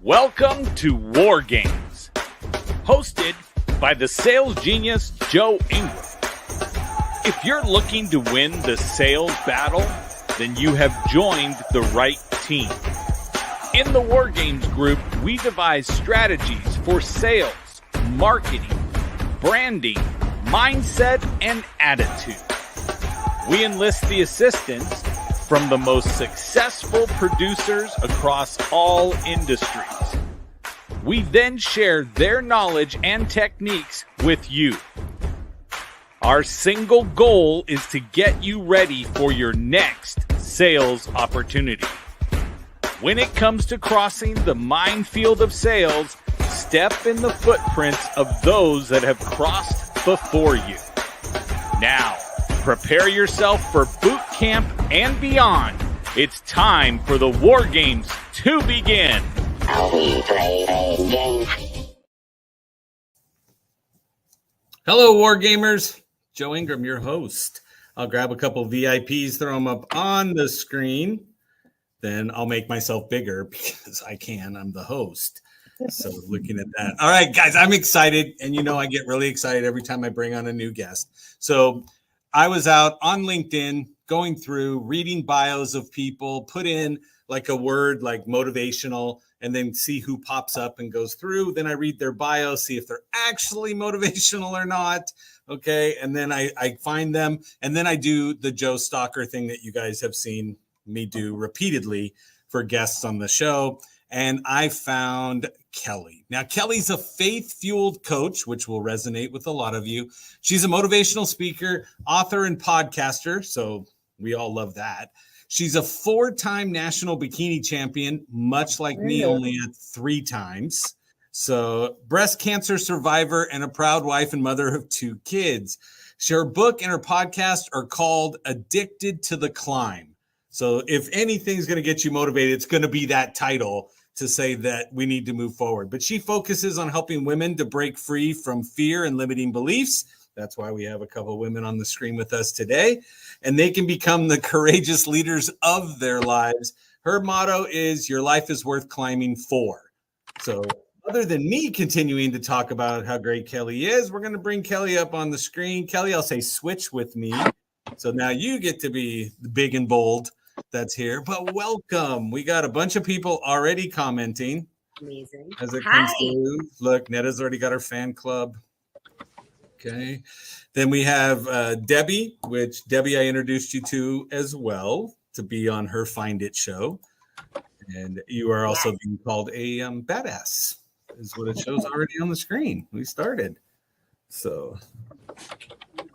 Welcome to War Games, hosted by the sales genius Joe Ingram. If you're looking to win the sales battle, then you have joined the right team. In the War Games group, we devise strategies for sales, marketing, branding, mindset, and attitude. We enlist the assistance from the most successful producers across all industries. We then share their knowledge and techniques with you. Our single goal is to get you ready for your next sales opportunity. When it comes to crossing the minefield of sales, step in the footprints of those that have crossed before you. Now, prepare yourself for boot camp and beyond. It's time for the War Games to begin. How we play a game. Hello, War Gamers. Joe Ingram, your host. I'll grab a couple VIPs, throw them up on the screen. Then I'll make myself bigger because I can. I'm the host. So looking at that. All right, guys, I'm excited. And you know I get really excited every time I bring on a new guest. So I was out on LinkedIn going through, reading bios of people, put in like a word like motivational, and then see who pops up and goes through. Then I read their bio, see if they're actually motivational or not. Okay. And then I find them. And then I do the Joe Stalker thing that you guys have seen me do repeatedly for guests on the show. And I found Kelley. Now, Kelley's a faith-fueled coach, which will resonate with a lot of you. She's a motivational speaker, author, and podcaster. So we all love that. She's a 4-time national bikini champion, much like me, only at 3 times. So breast cancer survivor and a proud wife and mother of 2 kids. Her book and her podcast are called Addicted to the Climb. So if anything's going to get you motivated, it's going to be that title to say that we need to move forward. But she focuses on helping women to break free from fear and limiting beliefs. That's why we have a couple of women on the screen with us today. And they can become the courageous leaders of their lives. Her motto is, your life is worth climbing for. So other than me continuing to talk about how great Kelley is, we're going to bring Kelley up on the screen. Kelley, I'll say switch with me. So now you get to be the big and bold that's here. But welcome. We got a bunch of people already commenting. Amazing. As it comes through. Look, Netta's already got her fan club. Okay. Then we have Debbie, which Debbie I introduced you to as well to be on her Find It show. And you are also being called a badass, is what it shows already on the screen. We started. So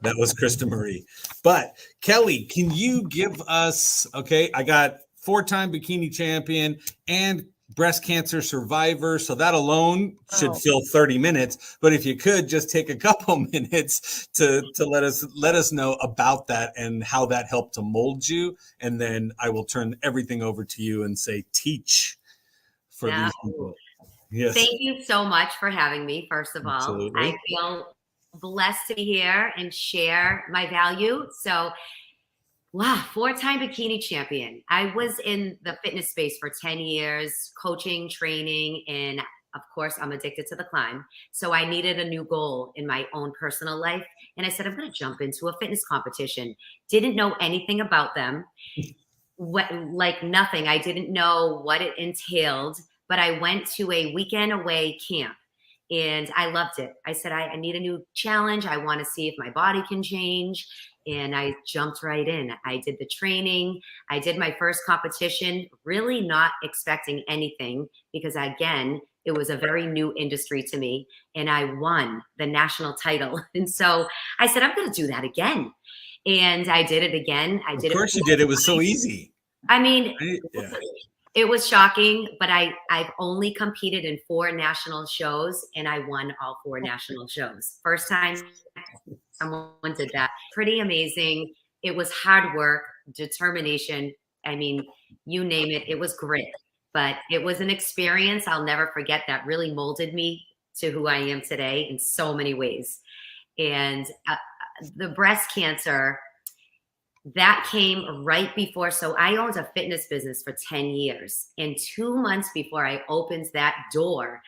that was Krista Marie. But Kelley, can you give us, okay, I got 4-time bikini champion and breast cancer survivor. So that alone should fill 30 minutes. But if you could just take a couple minutes to let us know about that and how that helped to mold you. And then I will turn everything over to you and say, teach for these people. Yes. Thank you so much for having me. First of all, Absolutely. I feel blessed to be here and share my value. So, wow, 4-time bikini champion. I was in the fitness space for 10 years, coaching, training, and of course, I'm addicted to the climb. So I needed a new goal in my own personal life. And I said, I'm going to jump into a fitness competition. Didn't know anything about them. Like nothing. I didn't know what it entailed, but I went to a weekend away camp. And I loved it. I said, I need a new challenge. I want to see if my body can change. And I jumped right in. I did the training. I did my first competition, really not expecting anything because, again, it was a very new industry to me. And I won the national title. And so I said, I'm going to do that again. And I did it again. I did it. Of course you did. It was so easy. I mean, yeah. It was shocking, but I've only competed in 4 national shows and I won all 4 national shows. First time someone did that. Pretty amazing. It was hard work, determination. I mean, you name it. It was grit, but it was an experience I'll never forget that really molded me to who I am today in so many ways. And the breast cancer, that came right before. So I owned a fitness business for 10 years. And 2 months before I opened that door,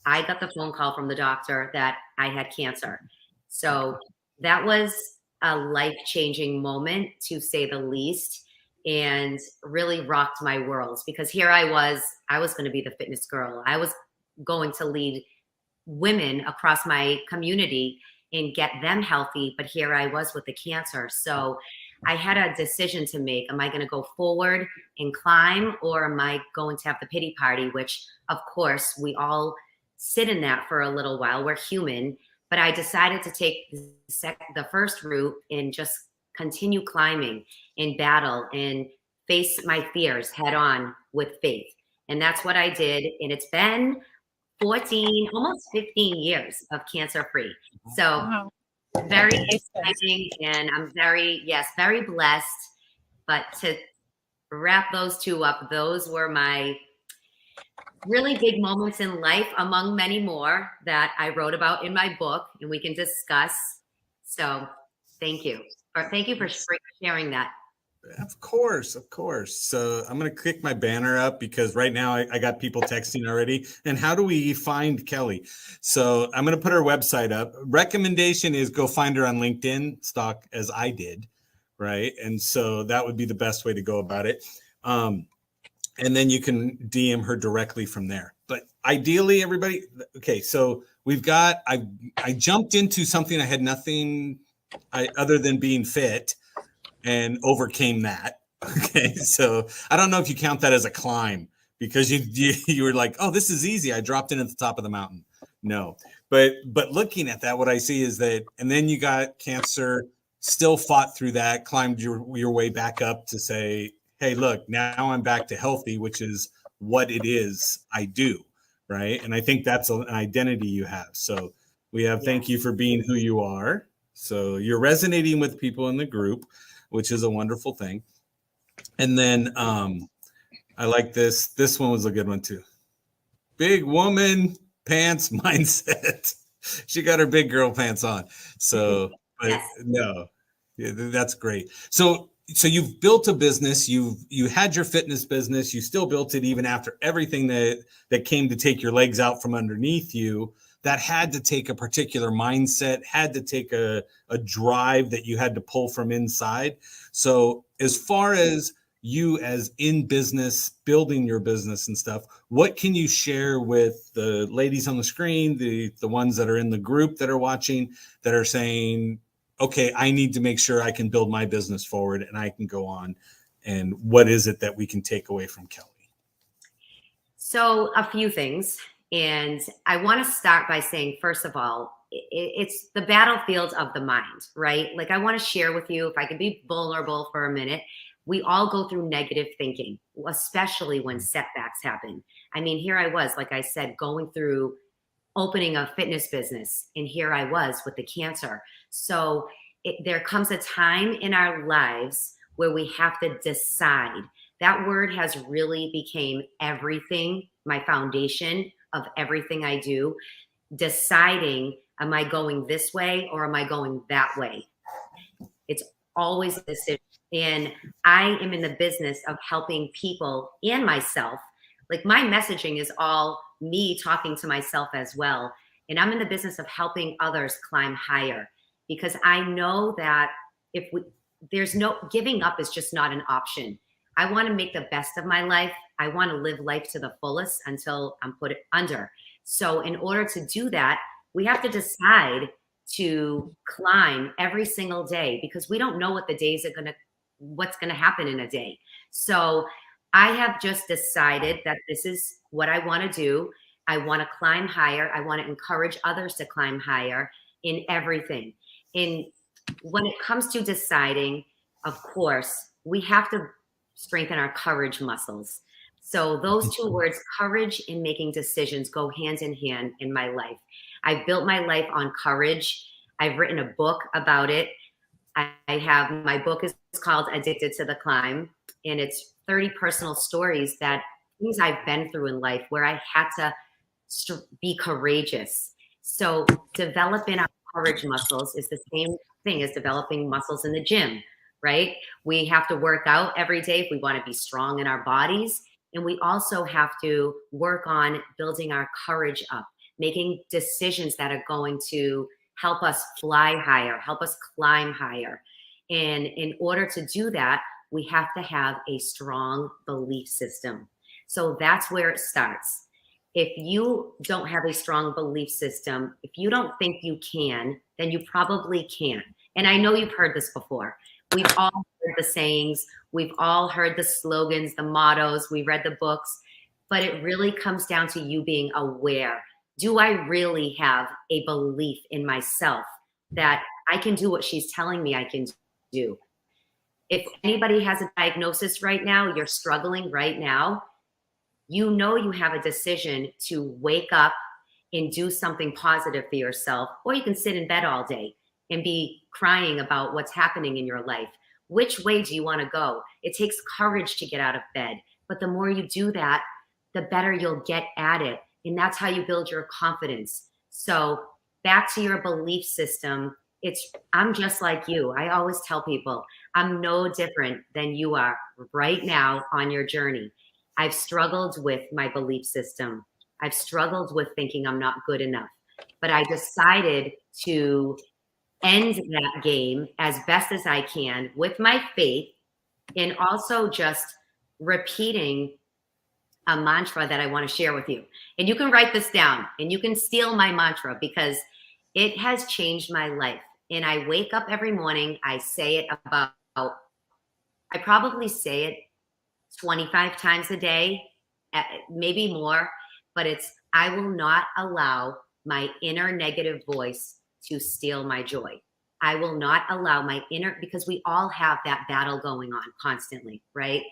I got the phone call from the doctor that I had cancer. So that was a life-changing moment, to say the least, and really rocked my world, because here I was going to be the fitness girl. I was going to lead women across my community and get them healthy. But here I was with the cancer. So I had a decision to make. Am I going to go forward and climb, or am I going to have the pity party, which of course we all sit in that for a little while. We're human. But I decided to take the first route and just continue climbing in battle and face my fears head on with faith. And that's what I did. And it's been 14, almost 15 years of cancer free. So Wow. very exciting. And I'm very blessed. But to wrap those two up, those were my really big moments in life, among many more that I wrote about in my book, and we can discuss. So thank you. Thank you for sharing that. Of course. So I'm going to click my banner up, because right now I got people texting already. And how do we find Kelley? So I'm going to put her website up. Recommendation is go find her on LinkedIn, stalk as I did, right? And so that would be the best way to go about it. And then you can DM her directly from there. But ideally, everybody, okay, so we've got, I jumped into something I had nothing other than being fit, and overcame that. Okay, so I don't know if you count that as a climb, because you were like, oh, this is easy. I dropped in at the top of the mountain. No, but looking at that, what I see is that, and then you got cancer, still fought through that, climbed your way back up to say, hey, look, now I'm back to healthy, which is what it is I do, right? And I think that's an identity you have. So we have, thank you for being who you are. So you're resonating with people in the group, which is a wonderful thing. And then I like this. This one was a good one too. Big woman pants mindset. She got her big girl pants on. So, but no, yeah, that's great. So you've built a business. You had your fitness business. You still built it even after everything that came to take your legs out from underneath you. That had to take a particular mindset, had to take a drive that you had to pull from inside. So as far as you as in business, building your business and stuff, what can you share with the ladies on the screen, the ones that are in the group that are watching, that are saying, okay, I need to make sure I can build my business forward and I can go on? And what is it that we can take away from Kelley? So a few things. And I want to start by saying, first of all, it's the battlefield of the mind, right? Like, I want to share with you, if I can be vulnerable for a minute, we all go through negative thinking, especially when setbacks happen. I mean, here I was, like I said, going through opening a fitness business, and here I was with the cancer. So there comes a time in our lives where we have to decide. That word has really became everything, my foundation of everything I do. Deciding, am I going this way or am I going that way? It's always a decision. And I am in the business of helping people and myself. Like, my messaging is all me talking to myself as well. And I'm in the business of helping others climb higher, because I know that there's no giving up is just not an option. I want to make the best of my life. I want to live life to the fullest until I'm put under. So in order to do that, we have to decide to climb every single day, because we don't know what what's going to happen in a day. So I have just decided that this is what I want to do. I want to climb higher. I want to encourage others to climb higher in everything. And when it comes to deciding, of course, we have to strengthen our courage muscles. So those two words, courage and making decisions, go hand in hand in my life. I've built my life on courage. I've written a book about it. My book is called Addicted to the Climb, and it's 30 personal stories, that things I've been through in life where I had to be courageous. So developing our courage muscles is the same thing as developing muscles in the gym. right? We have to work out every day if we want to be strong in our bodies. And we also have to work on building our courage up, making decisions that are going to help us fly higher, help us climb higher. And in order to do that, we have to have a strong belief system. So that's where it starts. If you don't have a strong belief system, if you don't think you can, then you probably can't. And I know you've heard this before. We've all heard the sayings. We've all heard the slogans, the mottos. We read the books. But it really comes down to you being aware. Do I really have a belief in myself that I can do what she's telling me I can do? If anybody has a diagnosis right now, you're struggling right now, you know you have a decision to wake up and do something positive for yourself, or you can sit in bed all day and be crying about what's happening in your life. Which way do you want to go? It takes courage to get out of bed, but the more you do that, the better you'll get at it. And that's how you build your confidence. So back to your belief system, I'm just like you. I always tell people, I'm no different than you are right now on your journey. I've struggled with my belief system. I've struggled with thinking I'm not good enough, but I decided to end that game as best as I can with my faith, and also just repeating a mantra that I want to share with you. And you can write this down and you can steal my mantra because it has changed my life. And I wake up every morning, I say it I probably say it 25 times a day, maybe more, but I will not allow my inner negative voice to steal my joy. I will not allow my because we all have that battle going on constantly, right?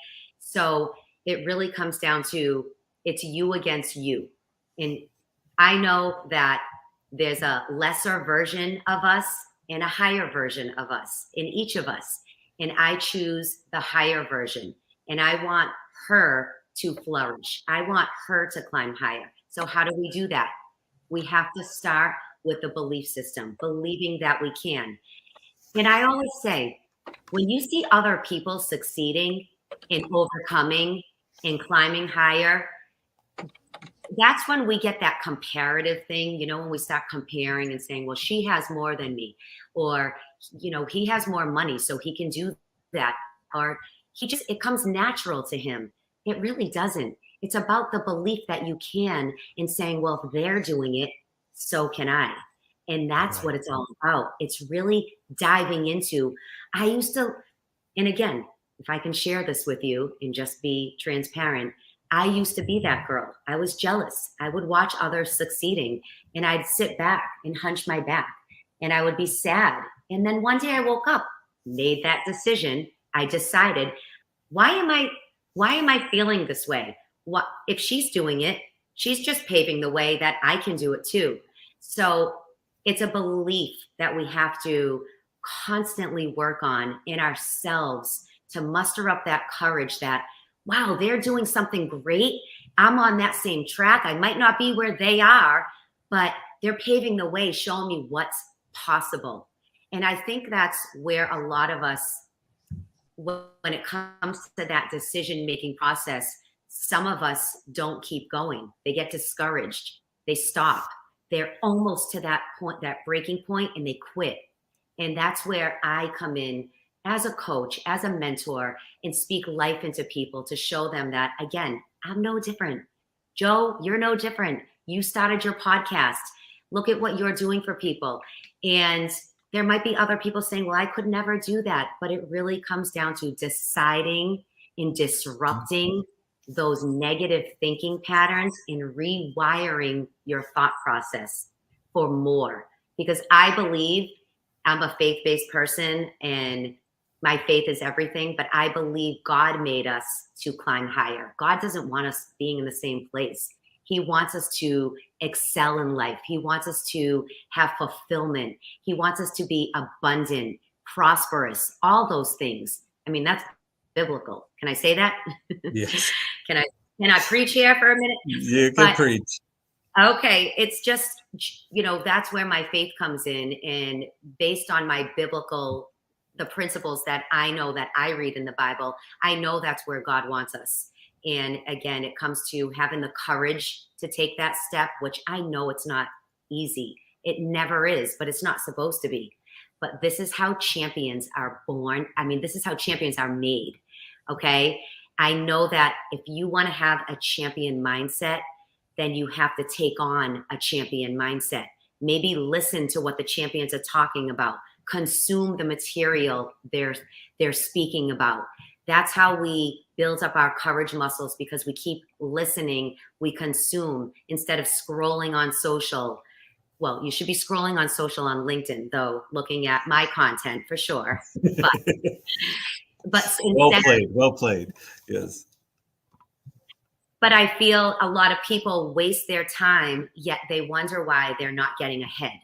So it really comes down to, it's you against you. And I know that there's a lesser version of us and a higher version of us in each of us. And I choose the higher version. And I want her to flourish. I want her to climb higher. So how do we do that? We have to start with the belief system, believing that we can. And I always say, when you see other people succeeding and overcoming and climbing higher, that's when we get that comparative thing, when we start comparing and saying, well, she has more than me, or, he has more money, so he can do that. Or it comes natural to him. It really doesn't. It's about the belief that you can, and saying, well, if they're doing it, so can I. And that's what it's all about. It's really diving into, and again, if I can share this with you and just be transparent, I used to be that girl. I was jealous. I would watch others succeeding and I'd sit back and hunch my back and I would be sad. And then one day I woke up, made that decision. I decided, why am I feeling this way? What if she's doing it? She's just paving the way that I can do it too. So it's a belief that we have to constantly work on in ourselves to muster up that courage that, wow, they're doing something great. I'm on that same track. I might not be where they are, but they're paving the way, showing me what's possible. And I think that's where a lot of us, when it comes to that decision-making process, some of us don't keep going. They get discouraged. They stop. They're almost to that point, that breaking point, and they quit. And that's where I come in as a coach, as a mentor, and speak life into people to show them that, again, I'm no different. Joe, you're no different. You started your podcast. Look at what you're doing for people. And there might be other people saying, well, I could never do that. But it really comes down to deciding and disrupting those negative thinking patterns and rewiring your thought process for more. Because I believe, I'm a faith-based person and my faith is everything, but I believe God made us to climb higher. God doesn't want us being in the same place. He wants us to excel in life. He wants us to have fulfillment. He wants us to be abundant, prosperous, all those things. I mean, that's biblical. Can I say that? Yes. Can I preach here for a minute? You can preach. Okay. It's just, that's where my faith comes in. And based on my biblical the principles that I know that I read in the Bible, I know that's where God wants us. And again, it comes to having the courage to take that step, which I know it's not easy. It never is, but it's not supposed to be. But this is how champions are born. I mean, this is how champions are made. Okay. I know that if you want to have a champion mindset, then you have to take on a champion mindset. Maybe listen to what the champions are talking about. Consume the material they're speaking about. That's how we build up our courage muscles, because we keep listening, we consume instead of scrolling on social. Well, you should be scrolling on social on LinkedIn, though, looking at my content for sure. But well played. Yes. But I feel a lot of people waste their time, yet they wonder why they're not getting ahead.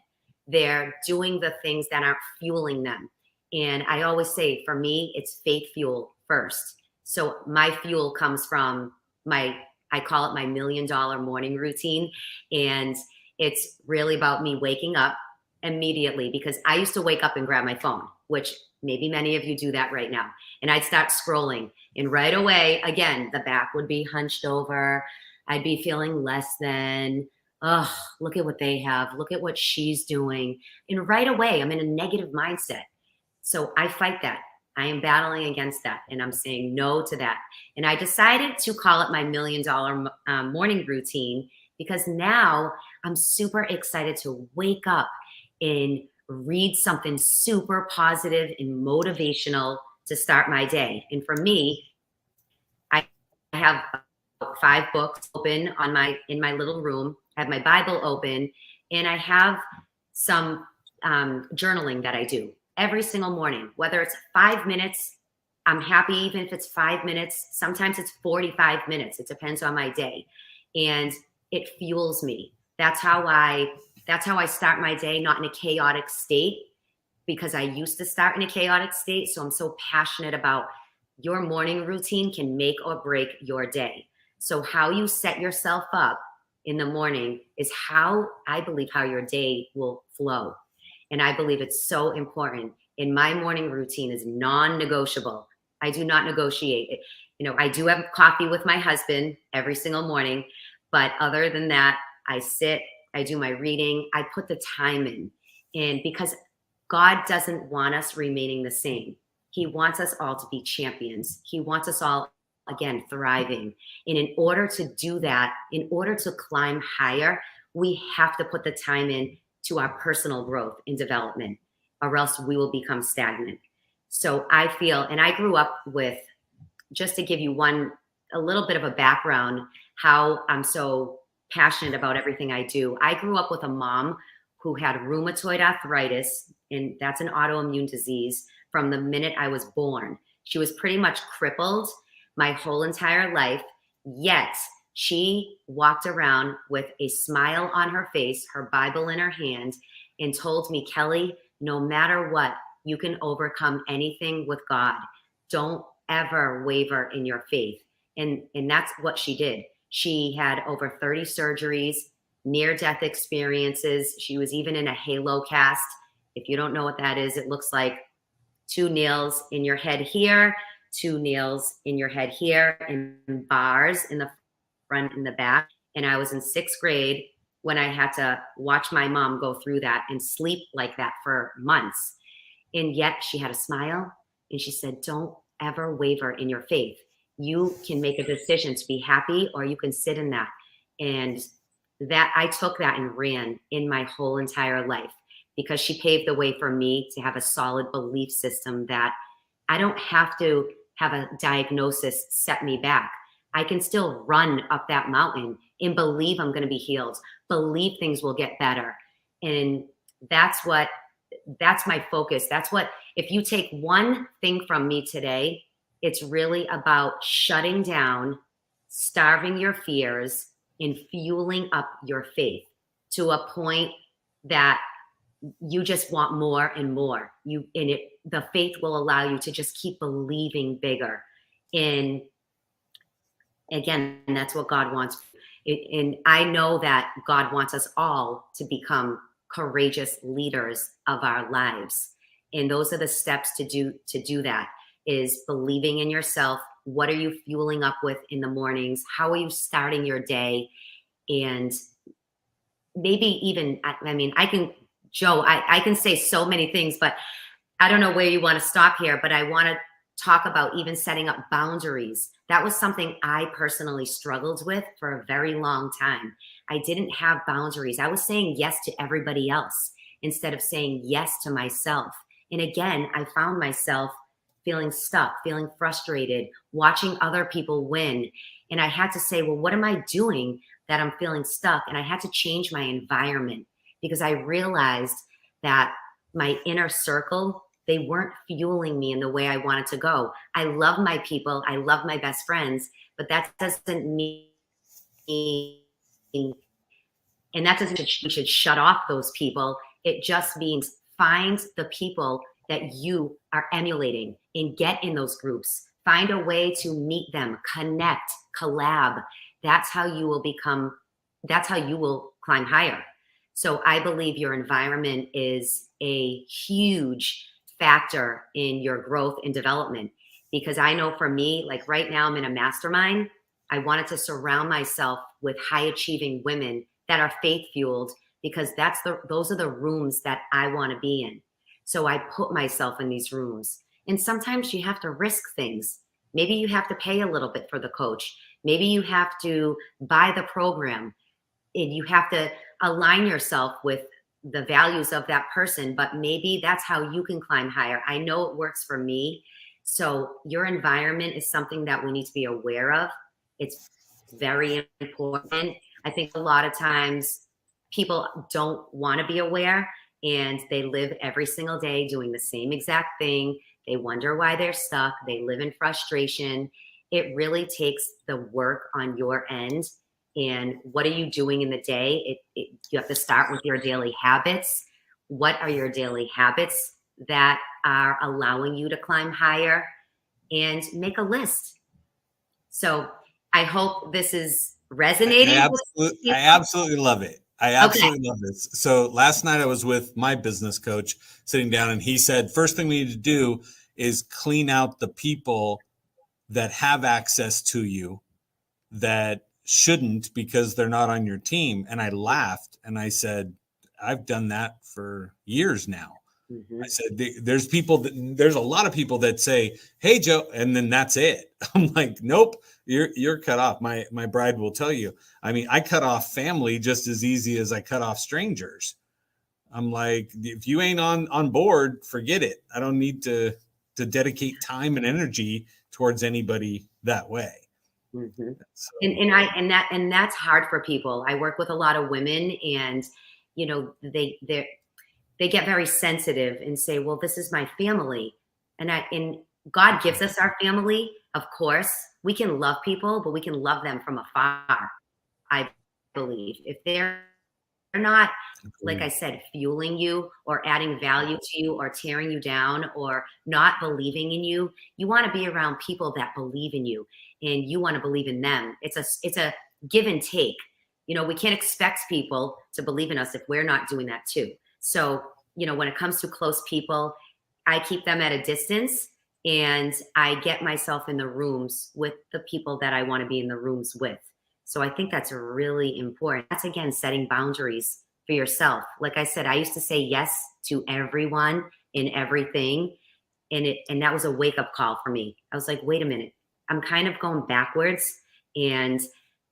They're doing the things that aren't fueling them. And I always say, for me, it's faith fuel first. So my fuel comes from I call it my $1 million morning routine. And it's really about me waking up immediately, because I used to wake up and grab my phone, which maybe many of you do that right now. And I'd start scrolling, and right away, again, the back would be hunched over. I'd be feeling less than, oh, look at what they have. Look at what she's doing. And right away, I'm in a negative mindset. So I fight that. I am battling against that, and I'm saying no to that. And I decided to call it my $1 million morning routine, because now I'm super excited to wake up and read something super positive and motivational to start my day. And for me, I have 5 books open in my little room. I have my Bible open, and I have some journaling that I do every single morning, whether it's 5 minutes. I'm happy even if it's 5 minutes. Sometimes it's 45 minutes. It depends on my day. And it fuels me. That's how I start my day, not in a chaotic state, because I used to start in a chaotic state. So I'm so passionate about your morning routine can make or break your day. So how you set yourself up in the morning is how I believe how your day will flow. And I believe it's so important. And my morning routine is non-negotiable. I do not negotiate it. You know, I do have coffee with my husband every single morning, but other than that, I sit, I do my reading, I put the time in. And because God doesn't want us remaining the same. He wants us all to be champions. He wants us all, again, thriving. And in order to do that, in order to climb higher, we have to put the time in to our personal growth and development, or else we will become stagnant. So I feel, and I grew up with, just to give you a little bit of a background, how I'm so passionate about everything I do. I grew up with a mom who had rheumatoid arthritis, and that's an autoimmune disease, from the minute I was born. She was pretty much crippled my whole entire life, yet she walked around with a smile on her face, her Bible in her hand, and told me, Kelley, no matter what, you can overcome anything with God. Don't ever waver in your faith. And that's what she did. She had over 30 surgeries, near-death experiences. She was even in a halo cast. If you don't know what that is, it looks like 2 nails in your head here, 2 nails in your head here, and bars in the front and the back. And I was in 6th grade when I had to watch my mom go through that and sleep like that for months. And yet she had a smile, and she said, don't ever waver in your faith. You can make a decision to be happy, or you can sit in that. And that I took that and ran in my whole entire life, because she paved the way for me to have a solid belief system that I don't have to have a diagnosis set me back. I can still run up that mountain and believe I'm going to be healed, believe things will get better. And that's my focus. That's what, if you take one thing from me today, it's really about shutting down, starving your fears, and fueling up your faith to a point that you just want more and more. The faith will allow you to just keep believing bigger. And again, that's what God wants. And I know that God wants us all to become courageous leaders of our lives. And those are the steps to do that, is believing in yourself. What are you fueling up with in the mornings? How are you starting your day? And maybe even, I mean, Joe, I can say so many things, but I don't know where you want to stop here, but I want to talk about even setting up boundaries. That was something I personally struggled with for a very long time. I didn't have boundaries. I was saying yes to everybody else instead of saying yes to myself. And again, I found myself feeling stuck, feeling frustrated, watching other people win. And I had to say, well, what am I doing that I'm feeling stuck? And I had to change my environment, because I realized that my inner circle, they weren't fueling me in the way I wanted to go. I love my people. I love my best friends, but that doesn't mean, and that doesn't mean you should shut off those people. It just means find the people that you are emulating and get in those groups. Find a way to meet them, connect, collab. That's how you will climb higher. So I believe your environment is a huge factor in your growth and development, because I know for me, like right now I'm in a mastermind. I wanted to surround myself with high achieving women that are faith fueled, because those are the rooms that I want to be in. So I put myself in these rooms, and sometimes you have to risk things. Maybe you have to pay a little bit for the coach. Maybe you have to buy the program, and you have to align yourself with the values of that person, but maybe that's how you can climb higher. I know it works for me. So your environment is something that we need to be aware of. It's very important. I think a lot of times people don't want to be aware, and they live every single day doing the same exact thing. They wonder why they're stuck. They live in frustration. It really takes the work on your end. And what are you doing in the day? You have to start with your daily habits. What are your daily habits that are allowing you to climb higher? And make a list. So I hope this is resonating. I absolutely love it. I absolutely love this. So last night I was with my business coach sitting down, and he said, first thing we need to do is clean out the people that have access to you that shouldn't, because they're not on your team. And I laughed and I said, I've done that for years now. I said, there's a lot of people that say, hey, Joe, and then that's it. I'm like, nope, you're cut off. My bride will tell you. I mean, I cut off family just as easy as I cut off strangers. I'm like, if you ain't on board, forget it. I don't need to dedicate time and energy towards anybody that way. Mm-hmm. So, and that's hard for people. I work with a lot of women, and you know, they get very sensitive and say, well, this is my family. And God gives us our family. Of course, we can love people, but we can love them from afar. I believe if they're not, like I said, fueling you or adding value to you or tearing you down or not believing in you, you want to be around people that believe in you, and you want to believe in them. It's a give and take. You know, we can't expect people to believe in us if we're not doing that too. So, you know, when it comes to close people, I keep them at a distance, and I get myself in the rooms with the people that I want to be in the rooms with. So I think that's really important. That's, again, setting boundaries for yourself. Like I said, I used to say yes to everyone and everything. And that was a wake-up call for me. I was like, wait a minute, I'm kind of going backwards, and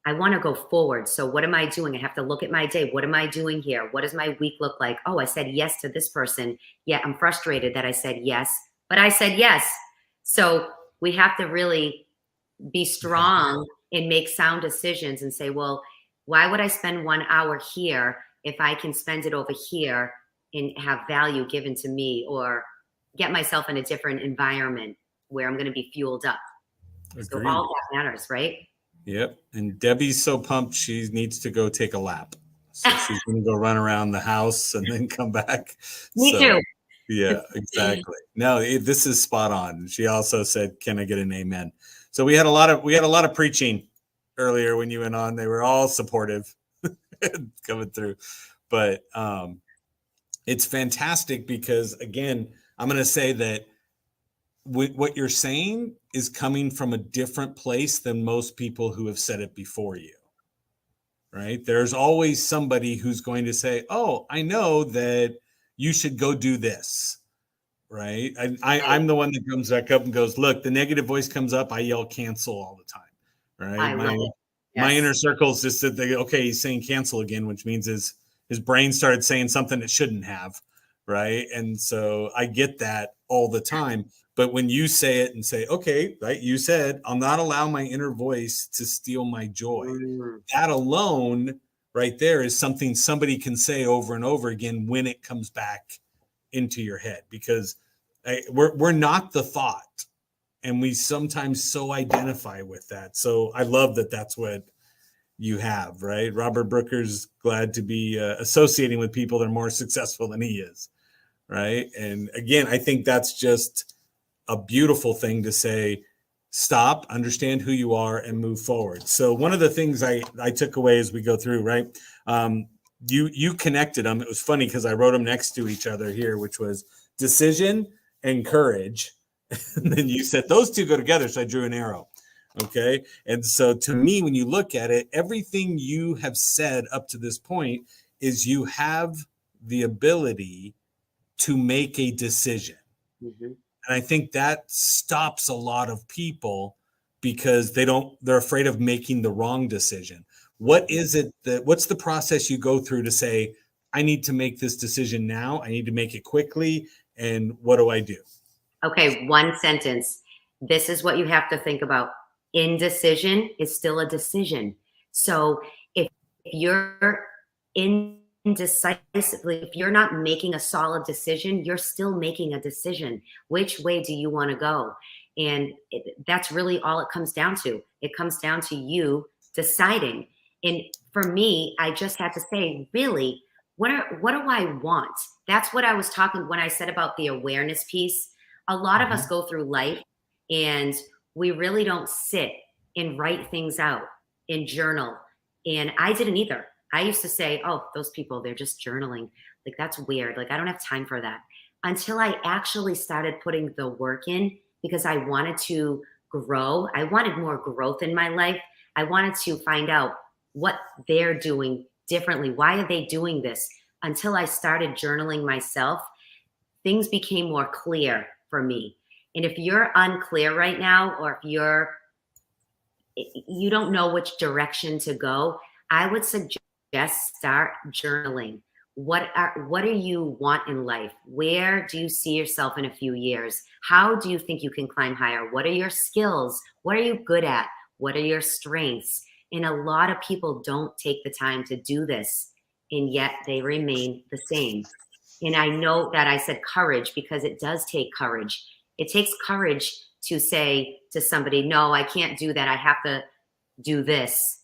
I want to go forward. So what am I doing? I have to look at my day. What am I doing here? What does my week look like? Oh, I said yes to this person. Yeah, I'm frustrated that I said yes, but I said yes. So we have to really be strong and make sound decisions and say, well, why would I spend 1 hour here if I can spend it over here and have value given to me, or get myself in a different environment where I'm going to be fueled up? Agreed. So all that matters, right? Yep. And Debbie's so pumped she needs to go take a lap. So she's going to go run around the house and then come back. Me too. Yeah, exactly. No, this is spot on. She also said, "Can I get an amen?" So we had a lot of preaching earlier when you went on. They were all supportive coming through. But it's fantastic because, again, I'm going to say that what you're saying is coming from a different place than most people who have said it before you, right? There's always somebody who's going to say, oh, I know that you should go do this, right? I'm the one that comes back up and goes, look, the negative voice comes up, I yell cancel all the time, right? I love it. My Yes. inner circles just said, okay, he's saying cancel again, which means his brain started saying something it shouldn't have, right? And so I get that all the time. But when you say it and say, okay, right, you said, I'll not allow my inner voice to steal my joy. That alone right there is something somebody can say over and over again when it comes back into your head, because we're not the thought. And we sometimes so identify with that. So I love that that's what you have, right? Robert Brooker's glad to be associating with people that are more successful than he is, right? And again, I think that's just a beautiful thing to say, stop, understand who you are, and move forward. So one of the things I took away as we go through, right? You connected them. It was funny because I wrote them next to each other here, which was decision and courage. And then you said those two go together. So I drew an arrow. Okay. And so to me, when you look at it, everything you have said up to this point is you have the ability to make a decision. Mm-hmm. And I think that stops a lot of people because they're afraid of making the wrong decision. What is it what's the process you go through to say, I need to make this decision now. I need to make it quickly. And what do I do? Okay. One sentence. This is what you have to think about. Indecision is still a decision. So if you're indecisively, if you're not making a solid decision, you're still making a decision. Which way do you want to go? And that's really all it comes down to. It comes down to you deciding. And for me, I just had to say, really, what do I want? That's what I was talking when I said about the awareness piece. A lot of us go through life and we really don't sit and write things out and journal. And I didn't either. I used to say, oh, those people, they're just journaling. Like, that's weird. Like, I don't have time for that. Until I actually started putting the work in, because I wanted to grow. I wanted more growth in my life. I wanted to find out what they're doing differently. Why are they doing this? Until I started journaling myself, things became more clear for me. And if you're unclear right now, or if you don't know which direction to go, I would suggest start journaling. What do you want in life? Where do you see yourself in a few years? How do you think you can climb higher? What are your skills? What are you good at? What are your strengths? And a lot of people don't take the time to do this, and yet they remain the same. And I know that I said courage because it does take courage. It takes courage to say to somebody, no, I can't do that. I have to do this.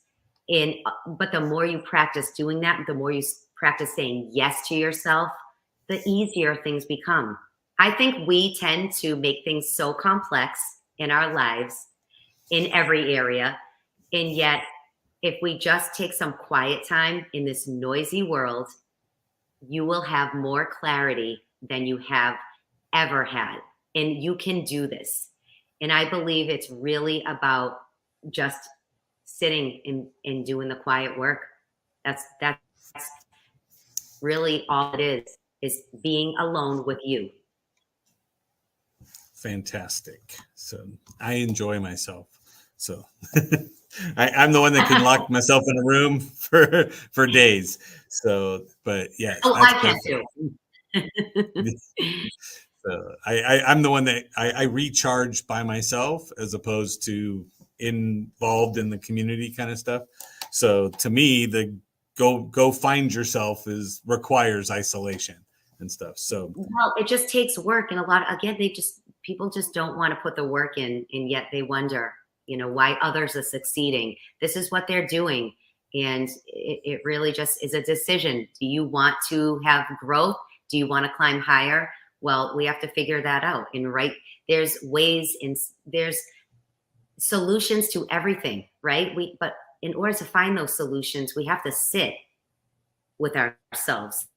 But the more you practice doing that, the more you practice saying yes to yourself, the easier things become. I think we tend to make things so complex in our lives in every area. And yet, if we just take some quiet time in this noisy world, you will have more clarity than you have ever had. And you can do this. And I believe it's really about just sitting and doing the quiet work. That's really all it is being alone with you. Fantastic. So I enjoy myself. So I'm the one that can lock myself in a room for days. So, but yes. Oh, I can too. So I'm the one that I recharge by myself as opposed to involved in the community kind of stuff. So to me, the go find yourself requires isolation and stuff. So well, it just takes work, and people just don't want to put the work in, and yet they wonder, why others are succeeding. This is what they're doing. And it really just is a decision. Do you want to have growth? Do you want to climb higher? Well, we have to figure that out. And there's ways and there's solutions to everything, right? But in order to find those solutions, we have to sit with ourselves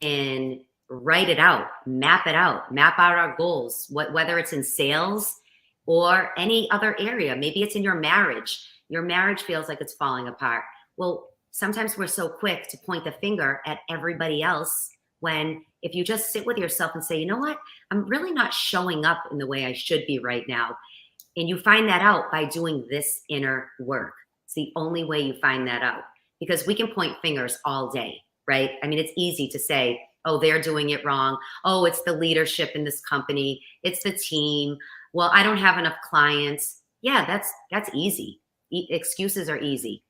and write it out, map out our goals, whether it's in sales or any other area. Maybe it's in your marriage. Your marriage feels like it's falling apart. Well, sometimes we're so quick to point the finger at everybody else, when if you just sit with yourself and say, you know what, I'm really not showing up in the way I should be right now. And you find that out by doing this inner work. It's the only way you find that out, because we can point fingers all day, right? I mean, it's easy to say, oh, they're doing it wrong. Oh, it's the leadership in this company. It's the team. Well, I don't have enough clients. Yeah, that's easy. Excuses are easy.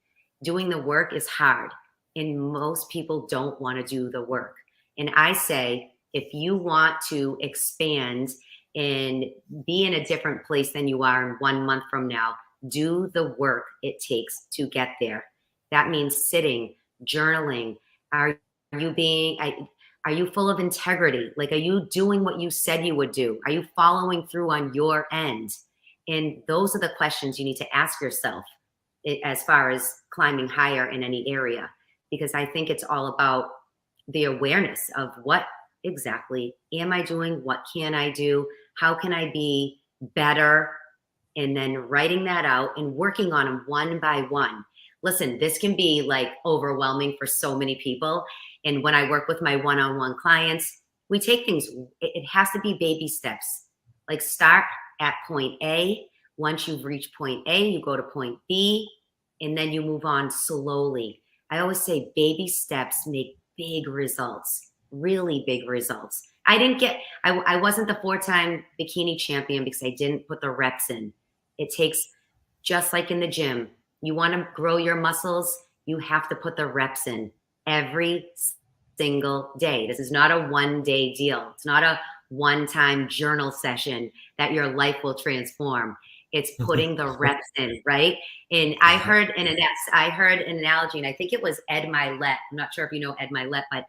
Doing the work is hard. And most people don't want to do the work. And I say, if you want to expand and be in a different place than you are in 1 month from now, do the work it takes to get there. That means sitting, journaling. Are you full of integrity? Like, are you doing what you said you would do? Are you following through on your end? And those are the questions you need to ask yourself as far as climbing higher in any area, because I think it's all about the awareness of what exactly am I doing? What can I do? How can I be better? And then writing that out and working on them one by one. Listen, this can be like overwhelming for so many people. And when I work with my one-on-one clients, we take things, it has to be baby steps. Like, start at point A. Once you've reached point A, you go to point B, and then you move on slowly. I always say baby steps make big results, really big results. I wasn't the 4-time bikini champion because I didn't put the reps in. It takes, just like in the gym, you want to grow your muscles, you have to put the reps in every single day. This is not a one-day deal. It's not a one-time journal session that your life will transform. It's putting the reps in, right? And I heard an analogy, and I think it was Ed Milet. I'm not sure if you know Ed Milet, but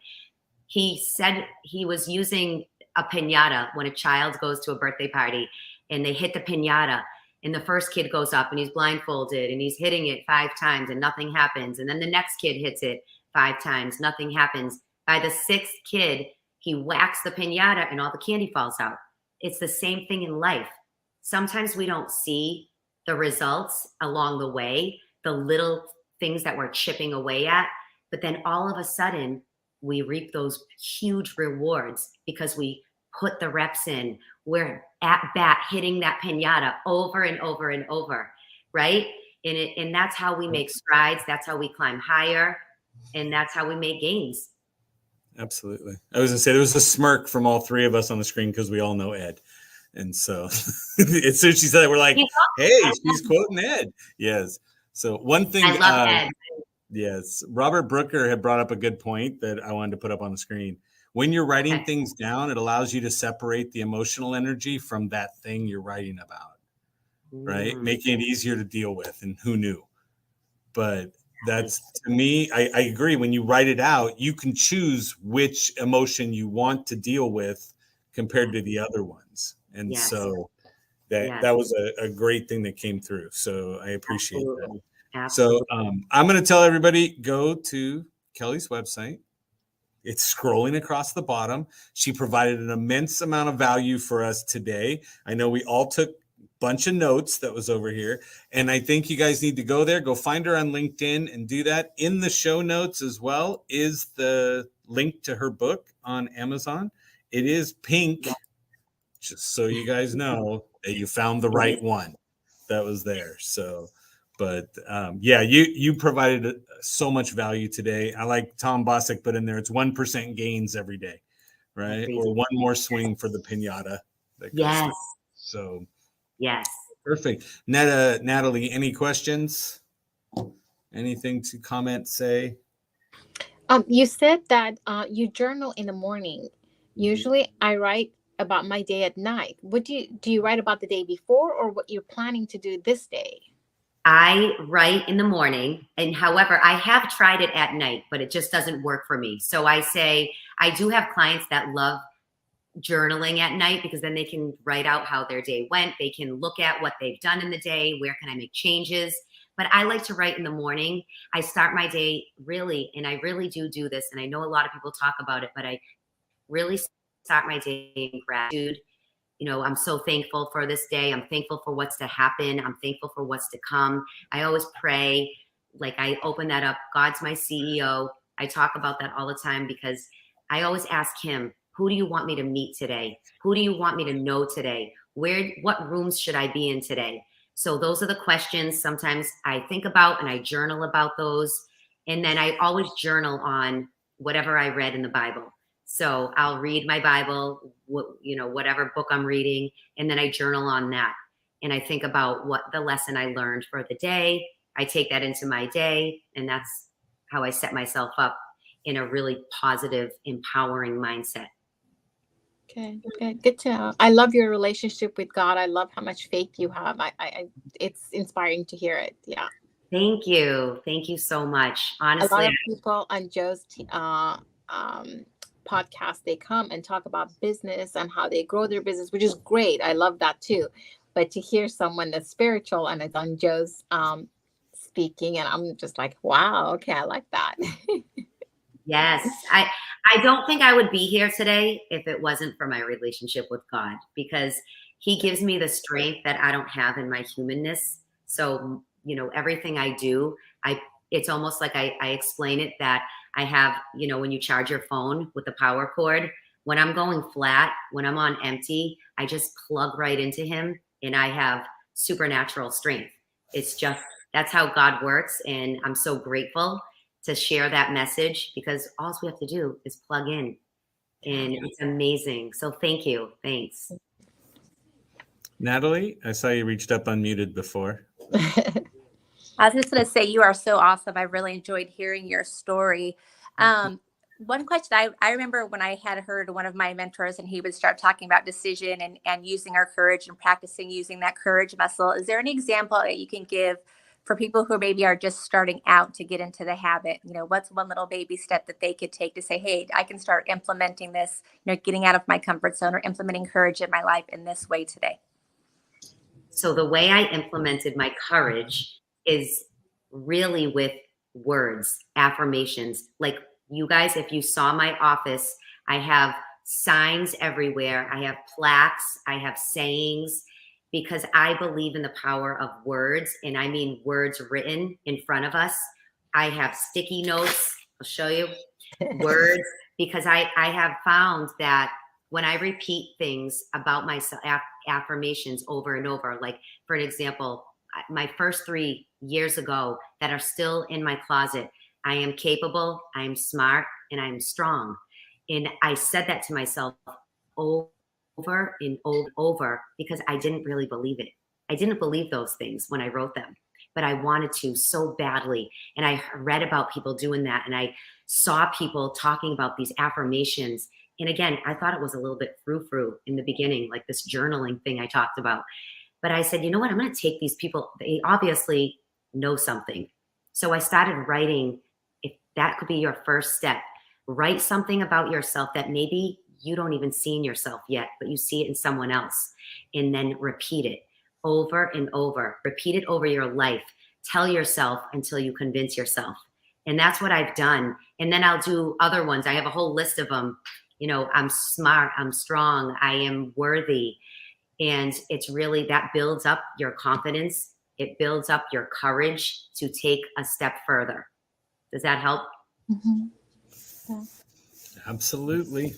he said he was using a piñata when a child goes to a birthday party and they hit the piñata. And the first kid goes up and he's blindfolded and he's hitting it 5 times and nothing happens. And then the next kid hits it 5 times, nothing happens. By the 6th kid, he whacks the piñata and all the candy falls out. It's the same thing in life. Sometimes we don't see the results along the way, the little things that we're chipping away at, but then all of a sudden we reap those huge rewards because we put the reps in. We're at bat hitting that piñata over and over and over, right? And that's how we make strides. That's how we climb higher. And that's how we make gains. Absolutely. I was going to say, there was a smirk from all 3 of us on the screen because we all know Ed. And so as soon as she said it, we're like, hey, she's quoting Ed. Yes. So one thing. I love Ed. Yes. Robert Brooker had brought up a good point that I wanted to put up on the screen. When you're writing things down, it allows you to separate the emotional energy from that thing you're writing about, right? Making it easier to deal with. And who knew? But that's, to me, I agree. When you write it out, you can choose which emotion you want to deal with compared to the other ones. And so that was a great thing that came through. So I appreciate that. Absolutely. So I'm going to tell everybody, go to Kelley's website. It's scrolling across the bottom. She provided an immense amount of value for us today. I know we all took a bunch of notes that was over here. And I think you guys need to go there, go find her on LinkedIn and do that. In the show notes as well is the link to her book on Amazon. It is pink, just so you guys know that you found the right one that was there. So, but you provided so much value today. I like Tom Bosick put in there, it's 1% gains every day, right? Or one more swing for the piñata. Yes. So, yes. Perfect. Natalie, any questions? Anything to comment, say? You said that you journal in the morning. Usually I write about my day at night. What do you write about the day before, or what you're planning to do this day? I write in the morning, and however, I have tried it at night, but it just doesn't work for me. So I say, I do have clients that love journaling at night because then they can write out how their day went. They can look at what they've done in the day. Where can I make changes? But I like to write in the morning. I start my day really, and I really do this. And I know a lot of people talk about it, but I really start my day in gratitude. I'm so thankful for this day. I'm thankful for what's to happen. I'm thankful for what's to come. I always pray, like I open that up. God's my CEO. I talk about that all the time because I always ask him, who do you want me to meet today? Who do you want me to know today? What rooms should I be in today? So those are the questions sometimes I think about, and I journal about those. And then I always journal on whatever I read in the Bible. So I'll read my Bible, whatever book I'm reading, and then I journal on that. And I think about what the lesson I learned for the day. I take that into my day, and that's how I set myself up in a really positive, empowering mindset. Okay, good to know. I love your relationship with God. I love how much faith you have. It's inspiring to hear it. Yeah. Thank you so much. Honestly, a lot of people on Joe's podcast, they come and talk about business and how they grow their business, which is great. I love that too. But to hear someone that's spiritual and it's on Joe's speaking, and I'm just like, wow, okay, I like that. Yes. I don't think I would be here today if it wasn't for my relationship with God, because he gives me the strength that I don't have in my humanness. So, everything I do, it's almost like I explain it that I have, when you charge your phone with the power cord, when I'm going flat, when I'm on empty, I just plug right into him and I have supernatural strength. It's just, that's how God works. And I'm so grateful to share that message, because all we have to do is plug in, and it's amazing. So thank you. Thanks. Natalie, I saw you reached up unmuted before. I was just going to say, you are so awesome. I really enjoyed hearing your story. One question I remember when I had heard one of my mentors, and he would start talking about decision and using our courage and practicing using that courage muscle. Is there any example that you can give for people who maybe are just starting out to get into the habit? What's one little baby step that they could take to say, hey, I can start implementing this, getting out of my comfort zone or implementing courage in my life in this way today? So the way I implemented my courage is really with words, affirmations. Like, you guys, if you saw my office, I have signs everywhere. I have plaques. I have sayings, because I believe in the power of words, and I mean words written in front of us. I have sticky notes. I'll show you words, because I have found that when I repeat things about myself, affirmations over and over, like, for an example, my first 3 years ago that are still in my closet, I am capable, I am smart, and I am strong. And I said that to myself over and over because I didn't really believe it. I didn't believe those things when I wrote them, but I wanted to so badly. And I read about people doing that, and I saw people talking about these affirmations. And again, I thought it was a little bit frou-frou in the beginning, like this journaling thing I talked about. But I said, you know what? I'm going to take these people. They obviously know something. So I started writing. If that could be your first step, write something about yourself that maybe you don't even see in yourself yet, but you see it in someone else, and then repeat it over and over. Repeat it over your life. Tell yourself until you convince yourself. And that's what I've done. And then I'll do other ones. I have a whole list of them. I'm smart, I'm strong, I am worthy. And it's really, that builds up your confidence. It builds up your courage to take a step further. Does that help? Mm-hmm. Yeah. Absolutely.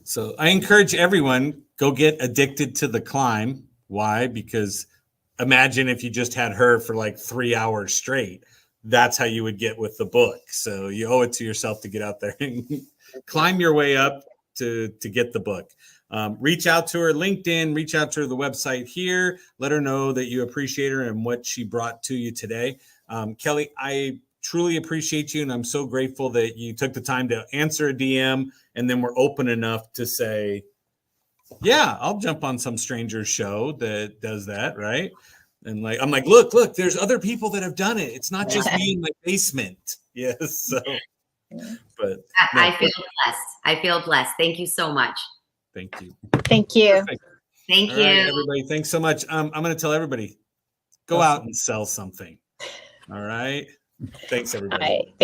So I encourage everyone, go get addicted to the climb. Why? Because imagine if you just had her for like 3 hours straight. That's how you would get with the book. So you owe it to yourself to get out there and climb your way up to get the book. Reach out to her LinkedIn, reach out to her the website here. Let her know that you appreciate her and what she brought to you today. Kelley, I truly appreciate you, and I'm so grateful that you took the time to answer a DM, and then we're open enough to say, yeah, I'll jump on some stranger's show that does that, right? And I'm like, look, there's other people that have done it. It's not just me in my basement. Yes. So, but no. I feel blessed. I feel blessed. Thank you so much. Thank you. Thank you. Perfect. Thank All you. right, everybody. Thanks so much. I'm going to tell everybody, go out and sell something. All right. Thanks, everybody. All right. Thank